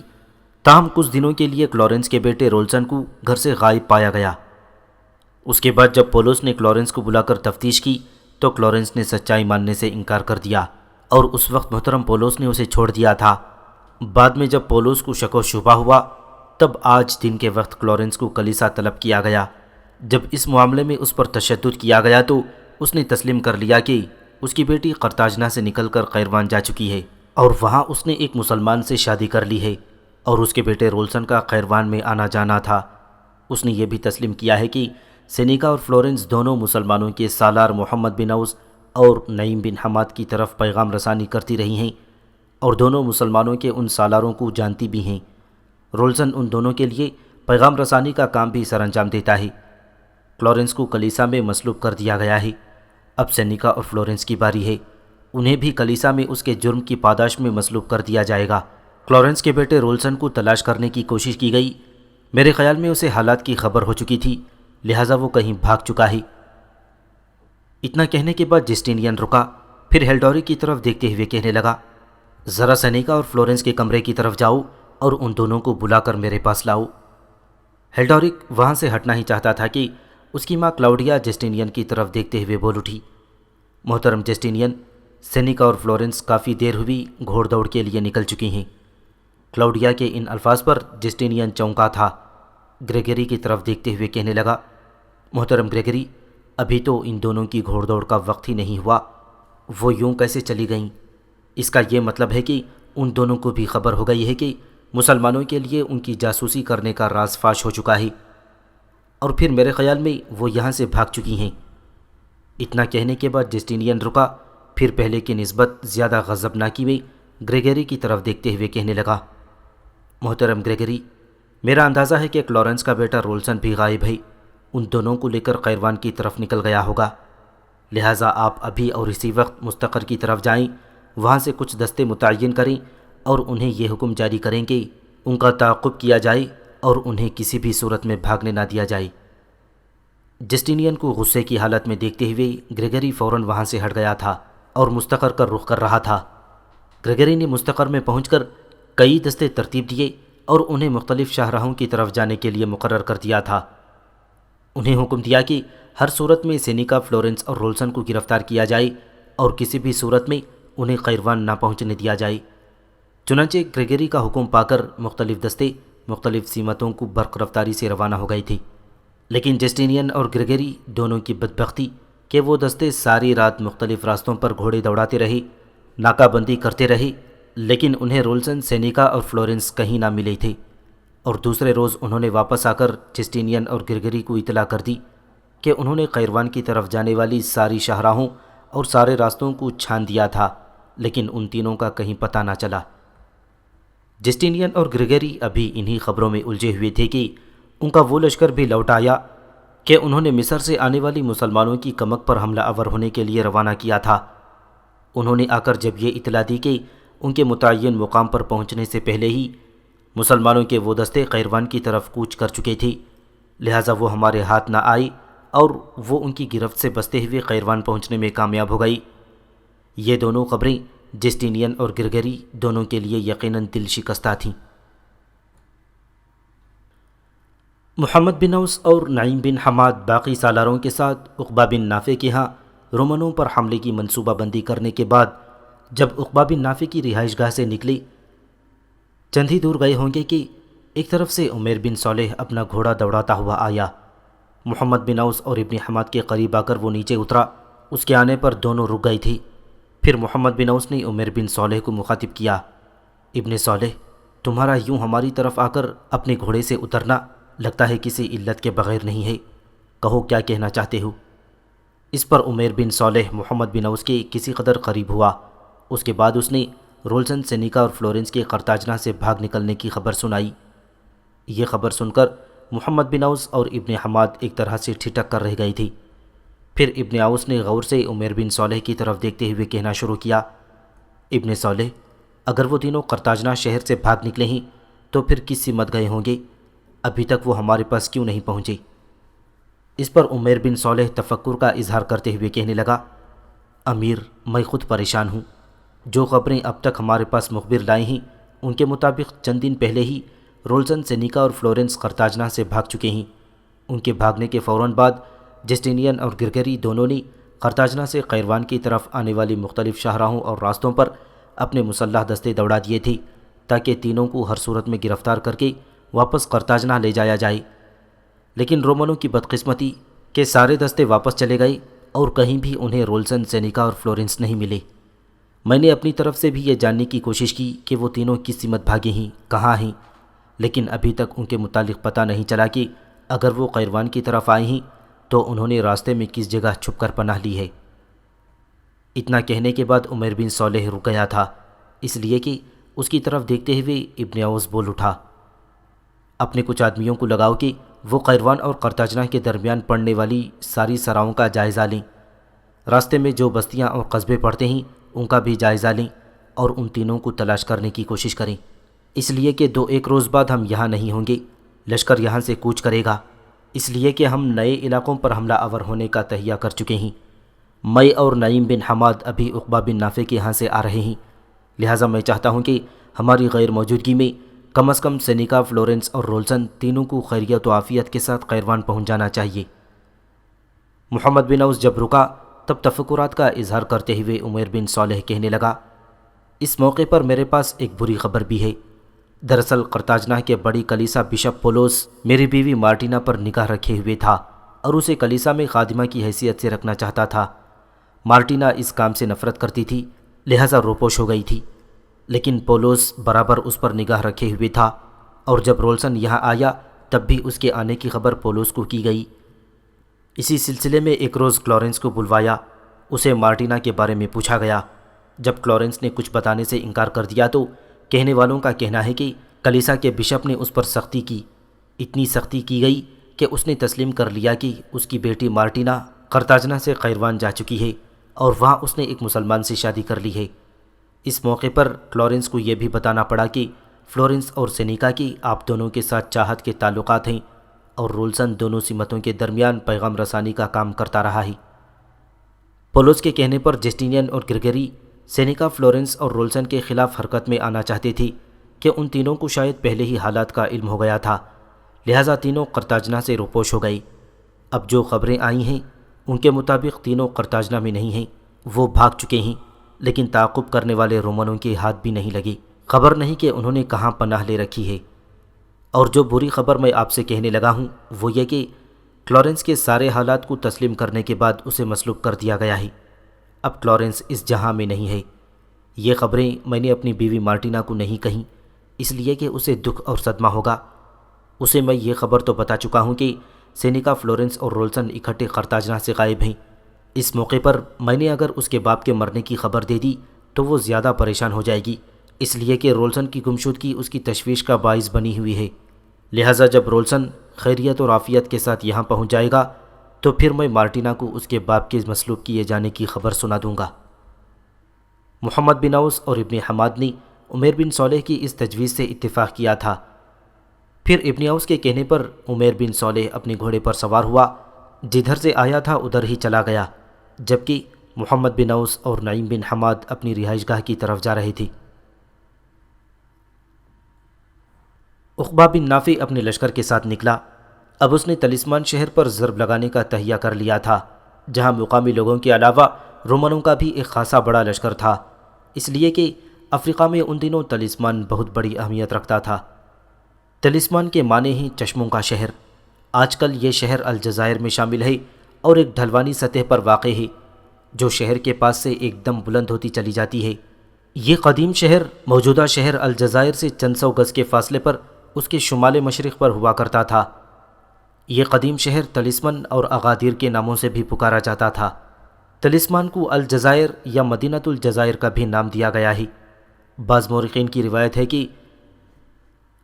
تاہم کچھ دنوں کے لیے کلورنس کے بیٹے رولسن کو گھر سے غائب پایا گیا۔ اس کے بعد جب پولوس نے کلورنس کو بلا کر تفتیش کی تو کلورنس نے سچائی ماننے سے انکار کر دیا اور اس وقت محترم پولوس نے اسے چھوڑ دیا تھا۔ بعد میں جب پولوس کو شک و شبہ ہوا تب آج دن کے وقت کلورنس کو کلیسا طلب کیا گیا۔ جب اس معاملے میں اس پر تشدد کیا گیا تو اس نے تسلیم کر لیا کہ اس کی بیٹی قرطاجنہ سے نکل کر قیروان جا چکی ہے اور وہاں اس نے ایک مسلمان سے شادی کر لی ہے اور اس کے بیٹے رولسن کا قیروان میں آنا جانا تھا۔ اس نے یہ بھی تسلیم کیا ہے کہ سینیکا اور فلورنس دونوں مسلمانوں کے سالار محمد بن اوس اور نعیم بن حماد کی طرف پیغام رسانی کرتی رہی ہیں اور دونوں مسلمانوں کے ان سالاروں کو جانتی بھی ہیں۔ رولسن ان دونوں کے لیے پیغام رسانی کا کام بھی سر انجام دیتا ہے۔ کلورنس کو کلیسا میں مصلوب کر دیا گیا ہے۔ اب سینیکا اور فلورنس کی باری ہے، انہیں بھی کلیسا میں اس کے جرم کی پاداش میں مصلوب کر دیا جائے گا۔ کلورنس کے بیٹے رولسن کو تلاش کرنے کی کوشش کی گئی، میرے خیال میں اسے حالات کی خبر ہو چکی تھی، لہٰذا وہ کہیں بھاگ چکا ہے۔ اتنا کہنے کے بعد جسٹینین رکا، پھر ہیلڈورک کی طرف دیکھتے ہوئے کہنے لگا، ذرا سینیکا اور فلورنس کے کمرے کی طرف جاؤ اور ان دونوں کو بلا کر میرے پاس لاؤ۔ ہیلڈورک وہاں سے ہٹنا ہی چاہتا تھا کہ اس کی ماں کلاوڈیا جسٹینین کی طرف دیکھتے ہوئے بول اٹھی، محترم جسٹینین، سینیکا اور فلورنس کافی دیر ہوئی گھوڑ دوڑ کے لیے نکل چکی ہیں۔ کلاوڈیا کے ان الفاظ پر جسٹینین چونکا تھا۔ گریگری کی طرف دیکھتے ہوئے کہنے لگا، محترم گریگری، ابھی تو ان دونوں کی گھوڑ دوڑ کا وقت ہی نہیں ہوا، وہ یوں کیسے چلی گئیں؟ اس کا یہ مطلب ہے کہ ان دونوں کو بھی خبر ہو گئی ہے کہ مسلمانوں کے لیے ان کی جاسوسی کرنے کا راز فاش ہو چکا ہے، اور پھر میرے خیال میں وہ یہاں سے بھاگ چکی ہیں۔ اتنا کہنے کے بعد جسٹینین رکا، پھر پہلے کی نسبت زیادہ غضبناکی میں گریگری کی طرف دیکھتے ہوئے کہنے لگا، محترم گریگری، میرا اندازہ ہے کہ کلورنس کا بیٹا رولسن بھی غائب ہے، ان دونوں کو لے کر قیروان کی طرف نکل گیا ہوگا، لہٰذا آپ ابھی اور اسی وقت مستقر کی طرف جائیں، وہاں سے کچھ دستے متعین کریں اور انہیں یہ حکم جاری کریں کہ ان کا تعاقب کیا جائے اور انہیں کسی بھی صورت میں بھاگنے نہ دیا جائے۔ جسٹینین کو غصے کی حالت میں دیکھتے ہوئے گریگری فوراً وہاں سے ہٹ گیا تھا اور مستقر کا رخ کر رہا تھا۔ گریگری نے مستقر میں پہنچ کر کئی دستے ترتیب دیے اور انہیں مختلف شاہراہوں کی طرف جانے کے لیے مقرر کر دیا تھا۔ انہیں حکم دیا کہ ہر صورت میں سینیکا، فلورنس اور رولسن کو گرفتار کیا جائے اور کسی بھی صورت میں انہیں قیروان نہ پہنچنے دیا جائے۔ چنانچہ گریگری کا حکم پا کر مختلف دستے مختلف سمتوں کو برق رفتاری سے روانہ ہو گئے تھے، لیکن جسٹینین اور گریگری دونوں کی بدبختی کہ وہ دستے ساری رات مختلف راستوں پر گھوڑے دوڑاتے رہے، ناکہ بندی کرتے رہے، لیکن انہیں رولسن، سینیکا اور فلورنس کہیں نہ ملے تھے، اور دوسرے روز انہوں نے واپس آ کر جسٹینین اور گریگری کو اطلاع کر دی کہ انہوں نے قیروان کی طرف جانے والی ساری شاہراہوں اور سارے راستوں کو چھان دیا تھا، لیکن ان تینوں کا کہیں پتہ نہ چلا۔ جسٹینین اور گریگری ابھی انہی خبروں میں الجھے ہوئے تھے کہ ان کا وہ لشکر بھی لوٹ آیا کہ انہوں نے مصر سے آنے والی مسلمانوں کی کمک پر حملہ آور ہونے کے لیے روانہ کیا تھا۔ انہوں نے آ کر جب یہ اطلاع دی کہ ان کے متعین مقام پر پہنچنے سے پہلے ہی مسلمانوں کے وہ دستے قیروان کی طرف کوچ کر چکے تھے، لہٰذا وہ ہمارے ہاتھ نہ آئی اور وہ ان کی گرفت سے بچتے ہوئے قیروان پہنچنے میں کامیاب ہو گئی۔ یہ دونوں خبریں جسٹینین اور گرگری دونوں کے لیے یقیناً دل شکستہ تھیں۔ محمد بن اوس اور نعیم بن حماد باقی سالاروں کے ساتھ عقبہ بن نافع کے ہاں رومنوں پر حملے کی منصوبہ بندی کرنے کے بعد جب عقبہ بن نافع کی رہائش گاہ سے نکلے، چند ہی دور گئے ہوں گے کہ ایک طرف سے عمیر بن صالح اپنا گھوڑا دوڑاتا ہوا آیا۔ محمد بن اوس اور ابن حماد کے قریب آ کر وہ نیچے اترا۔ اس کے آنے پر دونوں رک گئے تھے۔ پھر محمد بن اوس نے عمیر بن صالح کو مخاطب کیا، ابن صالح، تمہارا یوں ہماری طرف آ کر اپنے گھوڑے سے اترنا لگتا ہے کسی علت کے بغیر نہیں ہے، کہو کیا کہنا چاہتے ہو؟ اس پر عمیر بن صالح محمد بن اوس کے کسی قدر قریب ہوا۔ اس کے بعد اس نے رولزن، سینیکا اور فلورنس کے قرطاجنہ سے بھاگ نکلنے کی خبر سنائی۔ یہ خبر سن کر محمد بن اوس اور ابن حماد ایک طرح سے ٹھٹک کر رہ گئی تھی۔ پھر ابن اوس نے غور سے عمیر بن صالح کی طرف دیکھتے ہوئے کہنا شروع کیا، ابن صالح، اگر وہ تینوں قرطاجنہ شہر سے بھاگ نکلے ہیں تو پھر کس سمت گئے ہوں گے؟ ابھی تک وہ ہمارے پاس کیوں نہیں پہنچے؟ اس پر عمیر بن صالح تفکر کا اظہار کرتے ہوئے کہنے لگا، امیر، میں خود پریشان ہوں۔ جو خبریں اب تک ہمارے پاس مخبر لائے ہیں ان کے مطابق چند دن پہلے ہی رولزن، سینیکا اور فلورنس قرطاجنہ سے بھاگ چکے ہیں۔ ان کے بھاگنے کے فوراً بعد جسٹینین اور گرگری دونوں نے قرطاجنہ سے قیروان کی طرف آنے والی مختلف شاہراہوں اور راستوں پر اپنے مسلح دستے دوڑا دیے تھے تاکہ تینوں کو ہر صورت میں گرفتار کر کے واپس قرطاجنہ لے جایا جائے۔ لیکن رومنوں کی بدقسمتی کہ سارے دستے واپس چلے گئے اور کہیں بھی انہیں رولزن، سینیکا اور فلورنس نہیں ملے۔ میں نے اپنی طرف سے بھی یہ جاننے کی کوشش کی کہ وہ تینوں کس سمت بھاگے ہیں، کہاں ہیں، لیکن ابھی تک ان کے متعلق پتہ نہیں چلا کہ اگر وہ قیروان کی طرف آئے ہیں تو انہوں نے راستے میں کس جگہ چھپ کر پناہ لی ہے۔ اتنا کہنے کے بعد عمیر بن صالح رک گیا تھا، اس لیے کہ اس کی طرف دیکھتے ہوئے ابن اوس بول اٹھا، اپنے کچھ آدمیوں کو لگاؤ کہ وہ قیروان اور قرطاجنہ کے درمیان پڑنے والی ساری سراؤں کا جائزہ لیں، راستے میں جو بستیاں اور قصبے پڑتے ہیں ان کا بھی جائزہ لیں اور ان تینوں کو تلاش کرنے کی کوشش کریں، اس لیے کہ 2-1 روز بعد ہم یہاں نہیں ہوں گے، لشکر یہاں سے کوچ کرے گا، اس لیے کہ ہم نئے علاقوں پر حملہ آور ہونے کا تہیہ کر چکے ہیں۔ میں اور نعیم بن حماد ابھی عقبہ بن نافع کے یہاں سے آ رہے ہیں، لہٰذا میں چاہتا ہوں کہ ہماری غیر موجودگی میں کم از کم سینیکا، فلورنس اور رولزن تینوں کو خیریت و عافیت کے ساتھ قیروان پہنچ جانا چاہیے۔ محمد بن اوس جب رکا تب تفکرات کا اظہار کرتے ہوئے عمیر بن صالح کہنے لگا، اس موقع پر میرے پاس ایک بری خبر بھی ہے۔ دراصل قرطاجنہ کے بڑی کلیسا بشپ پولوس میری بیوی مارٹینا پر نگاہ رکھے ہوئے تھا اور اسے کلیسا میں خادمہ کی حیثیت سے رکھنا چاہتا تھا۔ مارٹینا اس کام سے نفرت کرتی تھی، لہٰذا روپوش ہو گئی تھی، لیکن پولوس برابر اس پر نگاہ رکھے ہوئے تھا، اور جب رولسن یہاں آیا تب بھی اس کے آنے کی خبر پولوس کو کی گئی۔ اسی سلسلے میں ایک روز کلورنس کو بلوایا، اسے مارٹینا کے بارے میں پوچھا گیا۔ جب کلورنس نے کچھ بتانے سے انکار کر دیا تو کہنے والوں کا کہنا ہے کہ کلیسا کے بشپ نے اس پر سختی کی، اتنی سختی کی گئی کہ اس نے تسلیم کر لیا کہ اس کی بیٹی مارٹینا قرطاجنہ سے قیروان جا چکی ہے اور وہاں اس نے ایک مسلمان سے شادی کر لی ہے۔ اس موقع پر کلورنس کو یہ بھی بتانا پڑا کہ فلورنس اور سینیکا کی آپ دونوں کے ساتھ چاہت کے تعلقات ہیں اور رولسن دونوں سمتوں کے درمیان پیغام رسانی کا کام کرتا رہا ہے۔ پولوس کے کہنے پر جسٹینین اور گرگری سینیکا، فلورنس اور رولسن کے خلاف حرکت میں آنا چاہتے تھے کہ ان تینوں کو شاید پہلے ہی حالات کا علم ہو گیا تھا، لہٰذا تینوں قرطاجنہ سے روپوش ہو گئی۔ اب جو خبریں آئی ہیں ان کے مطابق تینوں قرطاجنہ میں نہیں ہیں، وہ بھاگ چکے ہیں، لیکن تعاقب کرنے والے رومنوں کے ہاتھ بھی نہیں لگے، خبر نہیں کہ انہوں نے کہاں پناہ لے رکھی ہے۔ اور جو بری خبر میں آپ سے کہنے لگا ہوں وہ یہ کہ کلورنس کے سارے حالات کو تسلیم کرنے کے بعد اسے مسلوب کر دیا گیا ہے۔ اب کلورنس اس جہاں میں نہیں ہے۔ یہ خبریں میں نے اپنی بیوی مارٹینا کو نہیں کہیں، اس لیے کہ اسے دکھ اور صدمہ ہوگا۔ اسے میں یہ خبر تو بتا چکا ہوں کہ سینیکا فلورنس اور رولسن اکٹھے قرطاجنہ سے غائب ہیں۔ اس موقع پر میں نے اگر اس کے باپ کے مرنے کی خبر دے دی تو وہ زیادہ پریشان ہو جائے گی، اس لیے کہ رولسن کی گمشدگی اس کی تشویش کا باعث بنی ہوئی ہے۔ لہٰذا جب رولسن خیریت اور عافیت کے ساتھ یہاں پہنچ جائے گا تو پھر میں مارٹینا کو اس کے باپ کے مسلوب کیے جانے کی خبر سنا دوں گا۔ محمد بن اوس اور ابن حماد نے عمیر بن صالح کی اس تجویز سے اتفاق کیا تھا۔ پھر ابن اوس کے کہنے پر عمیر بن صالح اپنے گھوڑے پر سوار ہوا، جدھر سے آیا تھا ادھر ہی چلا گیا، جبکہ محمد بن اوس اور نعیم بن حماد اپنی رہائش گاہ کی طرف جا رہے تھے۔ عقبہ بن نافع اپنے لشکر کے ساتھ نکلا۔ اب اس نے طلسمان شہر پر ضرب لگانے کا تہیہ کر لیا تھا، جہاں مقامی لوگوں کے علاوہ رومنوں کا بھی ایک خاصا بڑا لشکر تھا، اس لیے کہ افریقہ میں ان دنوں طلسمان بہت بڑی اہمیت رکھتا تھا۔ طلسمان کے معنی ہیں چشموں کا شہر۔ آج کل یہ شہر الجزائر میں شامل ہے اور ایک ڈھلوانی سطح پر واقع ہے جو شہر کے پاس سے ایک دم بلند ہوتی چلی جاتی ہے۔ یہ قدیم شہر موجودہ شہر الجزائر سے چند سو گز کے فاصلے پر اس کے شمال مشرق پر ہوا کرتا تھا۔ یہ قدیم شہر طلسمن اور اغادیر کے ناموں سے بھی پکارا جاتا تھا۔ طلسمان کو الجزائر یا مدینہ الجزائر کا بھی نام دیا گیا ہے۔ بعض مورخین کی روایت ہے کہ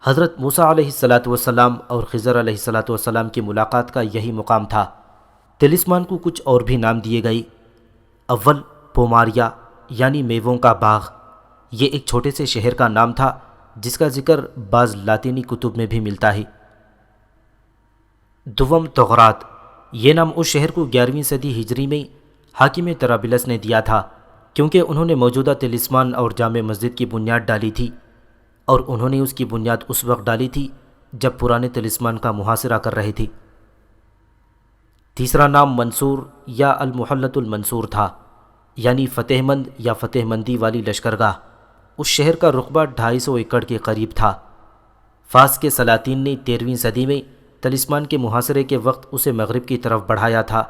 حضرت موسیٰ علیہ السلام اور خضر علیہ السلام کی ملاقات کا یہی مقام تھا۔ طلسمان کو کچھ اور بھی نام دیے گئے۔ اول پوماریا یعنی میووں کا باغ، یہ ایک چھوٹے سے شہر کا نام تھا جس کا ذکر بعض لاطینی کتب میں بھی ملتا ہے۔ دوم تغرات، یہ نام اس شہر کو 11ویں صدی ہجری میں حاکم طرابلس نے دیا تھا، کیونکہ انہوں نے موجودہ طلسمان اور جامع مسجد کی بنیاد ڈالی تھی، اور انہوں نے اس کی بنیاد اس وقت ڈالی تھی جب پرانے طلسمان کا محاصرہ کر رہے تھے۔ تیسرا نام منصور یا المحلۃ المنصور تھا، یعنی فتح مند یا فتح مندی والی لشکرگاہ۔ اس شہر کا رقبہ 250 ایکڑ کے قریب تھا۔ فاس کے سلاطین نے 13ویں صدی میں طلسمان کے محاصرے کے وقت اسے مغرب کی طرف بڑھایا تھا۔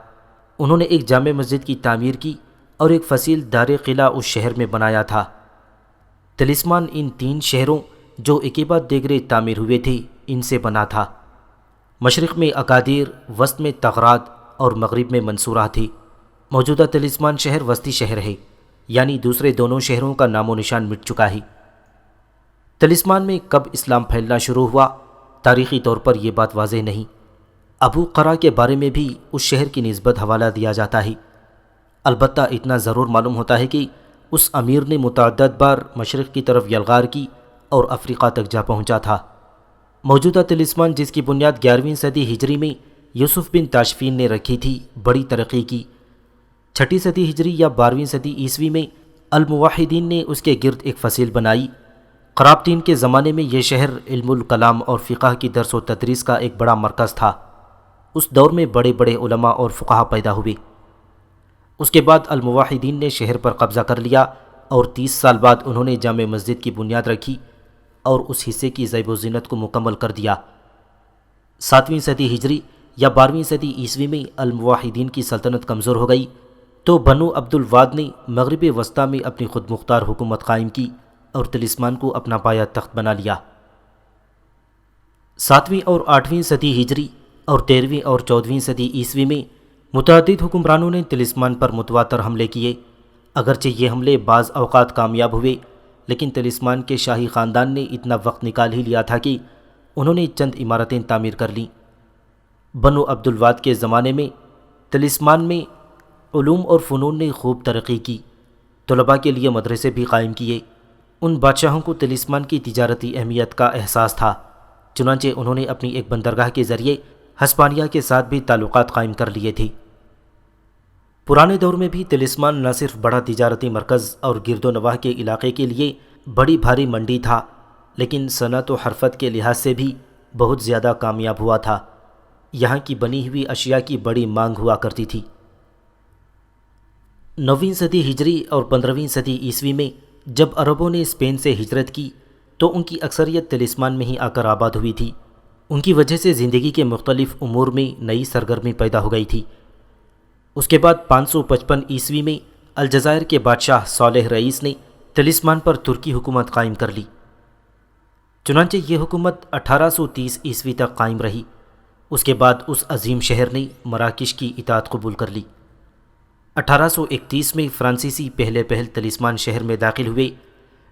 انہوں نے ایک جامع مسجد کی تعمیر کی اور ایک فصیل دار قلعہ اس شہر میں بنایا تھا۔ طلسمان ان 3 شہروں جو ایک بعد دیگرے تعمیر ہوئے تھے ان سے بنا تھا۔ مشرق میں اکادیر، وسط میں تغرات اور مغرب میں منصورہ تھی۔ موجودہ طلسمان شہر وسطی شہر ہے، یعنی دوسرے دونوں شہروں کا نام و نشان مٹ چکا ہے۔ طلسمان میں کب اسلام پھیلنا شروع ہوا، تاریخی طور پر یہ بات واضح نہیں۔ ابو قرا کے بارے میں بھی اس شہر کی نسبت حوالہ دیا جاتا ہے۔ البتہ اتنا ضرور معلوم ہوتا ہے کہ اس امیر نے متعدد بار مشرق کی طرف یلغار کی اور افریقہ تک جا پہنچا تھا۔ موجودہ طلسمان جس کی بنیاد 11ویں صدی ہجری میں یوسف بن تاشفین نے رکھی تھی، بڑی ترقی کی۔ 6 صدی ہجری یا 12ویں صدی عیسوی میں الموحدین نے اس کے گرد ایک فصیل بنائی۔ قرابتین کے زمانے میں یہ شہر علم الکلام اور فقہ کی درس و تدریس کا ایک بڑا مرکز تھا۔ اس دور میں بڑے بڑے علماء اور فقہا پیدا ہوئے۔ اس کے بعد الموحدین نے شہر پر قبضہ کر لیا اور 30 سال بعد انہوں نے جامع مسجد کی بنیاد رکھی اور اس حصے کی زیب و زینت کو مکمل کر دیا۔ 7ویں صدی ہجری یا 12ویں صدی عیسوی میں الموحدین کی سلطنت کمزور ہو گئی تو بنو عبد الواد نے مغرب وسطیٰ میں اپنی خود مختار حکومت قائم کی اور طلسمان کو اپنا پایہ تخت بنا لیا۔ 7ویں اور 8ویں صدی ہجری اور 13ویں اور 14ویں صدی عیسوی میں متعدد حکمرانوں نے طلسمان پر متواتر حملے کیے۔ اگرچہ یہ حملے بعض اوقات کامیاب ہوئے، لیکن طلسمان کے شاہی خاندان نے اتنا وقت نکال ہی لیا تھا کہ انہوں نے چند عمارتیں تعمیر کر لیں۔ بنو عبد الواد کے زمانے میں طلسمان میں علوم اور فنون نے خوب ترقی کی۔ طلباء کے لیے مدرسے بھی قائم کیے۔ ان بادشاہوں کو طلسمان کی تجارتی اہمیت کا احساس تھا، چنانچہ انہوں نے اپنی ایک بندرگاہ کے ذریعے ہسپانیہ کے ساتھ بھی تعلقات قائم کر لیے تھے۔ پرانے دور میں بھی طلسمان نہ صرف بڑا تجارتی مرکز اور گرد و نواح کے علاقے کے لیے بڑی بھاری منڈی تھا، لیکن صنعت و حرفت کے لحاظ سے بھی بہت زیادہ کامیاب ہوا تھا۔ یہاں کی بنی ہوئی اشیاء کی بڑی مانگ ہوا کرتی تھی۔ 9ویں صدی ہجری اور 15ویں صدی عیسوی میں جب عربوں نے اسپین سے ہجرت کی تو ان کی اکثریت طلسمان میں ہی آ کر آباد ہوئی تھی۔ ان کی وجہ سے زندگی کے مختلف امور میں نئی سرگرمی پیدا ہو گئی تھی۔ اس کے بعد 555 عیسوی میں الجزائر کے بادشاہ صالح رئیس نے طلسمان پر ترکی حکومت قائم کر لی۔ چنانچہ یہ حکومت 1830 عیسوی تک قائم رہی۔ اس کے بعد اس عظیم شہر نے مراکش کی اطاعت قبول کر لی۔ 1831 میں فرانسیسی پہلے طلسمان شہر میں داخل ہوئے،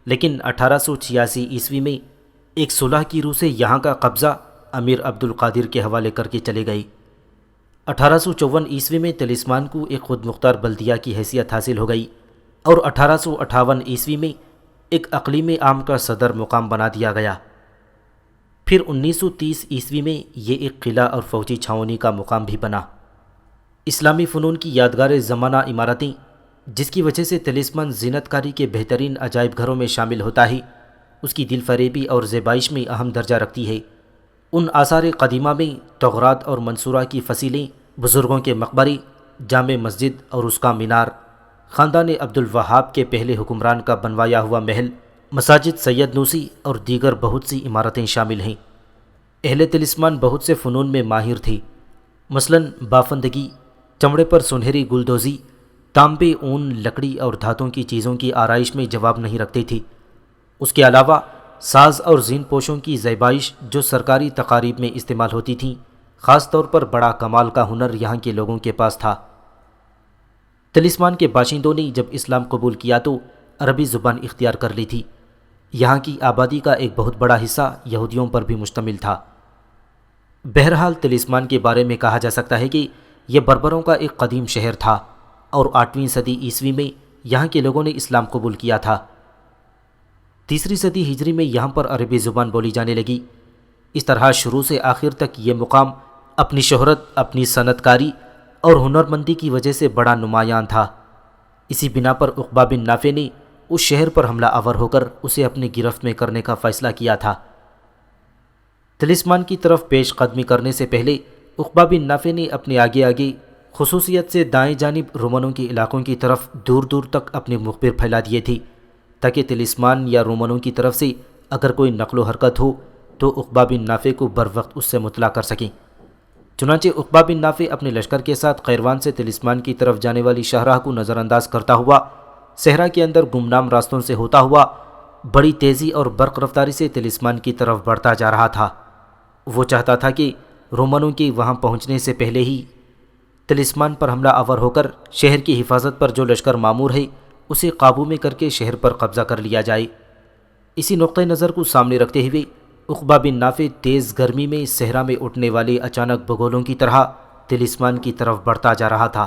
لیکن 1886 عیسوی میں ایک صلح کی روح سے یہاں کا قبضہ امیر عبد القادر کے حوالے کر کے چلے گئے۔ 1854 عیسوی میں طلسمان کو ایک خود مختار بلدیہ کی حیثیت حاصل ہو گئی اور 1858 عیسوی میں ایک اقلیم عام کا صدر مقام بنا دیا گیا۔ پھر 1930 عیسوی میں یہ ایک قلعہ اور فوجی چھاؤنی کا مقام بھی بنا۔ اسلامی فنون کی یادگار زمانہ عمارتیں، جس کی وجہ سے طلسمان زینت کاری کے بہترین عجائب گھروں میں شامل ہوتا ہے، اس کی دل فریبی اور زیبائش میں اہم درجہ رکھتی ہے۔ ان آثار قدیمہ میں تغرات اور منصورہ کی فصیلیں، بزرگوں کے مقبرے، جامع مسجد اور اس کا مینار، خاندان عبد الوہاب کے پہلے حکمران کا بنوایا ہوا محل، مساجد سید نوسی اور دیگر بہت سی عمارتیں شامل ہیں۔ اہل طلسمان بہت سے فنون میں ماہر تھے، مثلاً بافندگی، چمڑے پر سنہری گلدوزی، تانبے، اون، لکڑی اور دھاتوں کی چیزوں کی آرائش میں جواب نہیں رکھتے تھے۔ اس کے علاوہ ساز اور زین پوشوں کی زیبائش جو سرکاری تقاریب میں استعمال ہوتی تھیں، خاص طور پر بڑا کمال کا ہنر یہاں کے لوگوں کے پاس تھا۔ طلسمان کے باشندوں نے جب اسلام قبول کیا تو عربی زبان اختیار کر لی تھی۔ یہاں کی آبادی کا ایک بہت بڑا حصہ یہودیوں پر بھی مشتمل تھا۔ بہرحال طلسمان کے بارے میں کہا جا سکتا ہے کہ یہ بربروں کا ایک قدیم شہر تھا اور 8ویں صدی عیسوی میں یہاں کے لوگوں نے اسلام قبول کیا تھا۔ 3 صدی ہجری میں یہاں پر عربی زبان بولی جانے لگی۔ اس طرح شروع سے آخر تک یہ مقام اپنی شہرت، اپنی صنعت کاری اور ہنرمندی کی وجہ سے بڑا نمایاں تھا۔ اسی بنا پر عقبہ بن نافع نے اس شہر پر حملہ آور ہو کر اسے اپنی گرفت میں کرنے کا فیصلہ کیا تھا۔ طلسمان کی طرف پیش قدمی کرنے سے پہلے عقبہ بن نافع نے اپنے آگے خصوصیت سے دائیں جانب رومنوں کے علاقوں کی طرف دور دور تک اپنے مخبر پھیلا دیے تھے، تاکہ طلسمان یا رومنوں کی طرف سے اگر کوئی نقل و حرکت ہو تو عقبہ بن نافع کو بروقت اس سے مطلع کر سکیں۔ چنانچہ عقبہ بن نافع اپنے لشکر کے ساتھ قیروان سے طلسمان کی طرف جانے والی شاہراہ کو نظر انداز کرتا ہوا صحرا کے اندر گمنام راستوں سے ہوتا ہوا بڑی تیزی اور برق رفتاری سے طلسمان کی طرف بڑھتا جا رہا تھا۔ وہ چاہتا تھا کہ رومنوں کے وہاں پہنچنے سے پہلے ہی طلسمان پر حملہ آور ہو کر شہر کی حفاظت پر جو لشکر مامور ہے اسے قابو میں کر کے شہر پر قبضہ کر لیا جائے۔ اسی نقطۂ نظر کو سامنے رکھتے ہوئے عقبہ بن نافع تیز گرمی میں صحرا میں اٹھنے والے اچانک بگولوں کی طرح طلسمان کی طرف بڑھتا جا رہا تھا۔